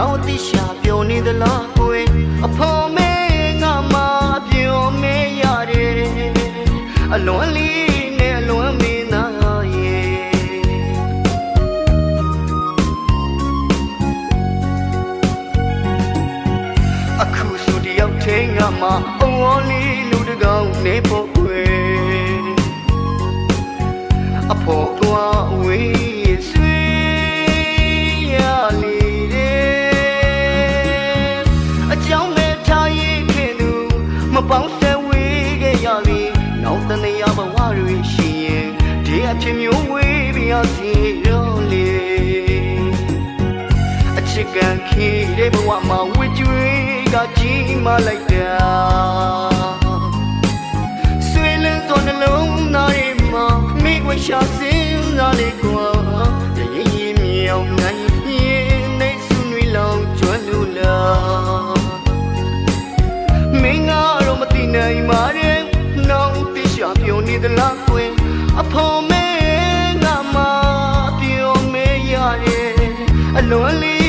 နောက်တိရှာပြောနေသလားကိုယ်အဖော်မဲငါမှပြောမဲရတယ်အလွန်လေးနဲ့အလွန်မင်းသားရဲ့အခုဆိုတယောက်ထဲငါမှအဝေါ်လေးလူတကောင်နေဖို့ကွယ်အဖော်ကွာဝေးဆွေးရလေအကြောင်းမဲ့ထားရင်ခင်သူမပေါင်းဆက်ဝေးခဲ့ရပြီနောက်တနေရဘဝတွေရှိရင်ဒီအဖြစ်မျိုးဝေးပြရစီတော့လေအချစ်ကန်ခေတဲ့ဘဝမှာဝေကျွေးကကြီးမလိုက်တာဆွေးလန်းသောနှလုံးသားတွေမှာမိခွေရှာစင်းစားလေကွာတရင်ရင်မြောင်နိုင်ရင်နေစုနွေလောင်ကျွမ်းလို့လားမင်းကတော့မသိနိုင်ပါနဲ့နောက်တိရှာပြောနေသလားကွယ်အဖော်မဲငါမှပြောမဲရတယ်အလွန်လေး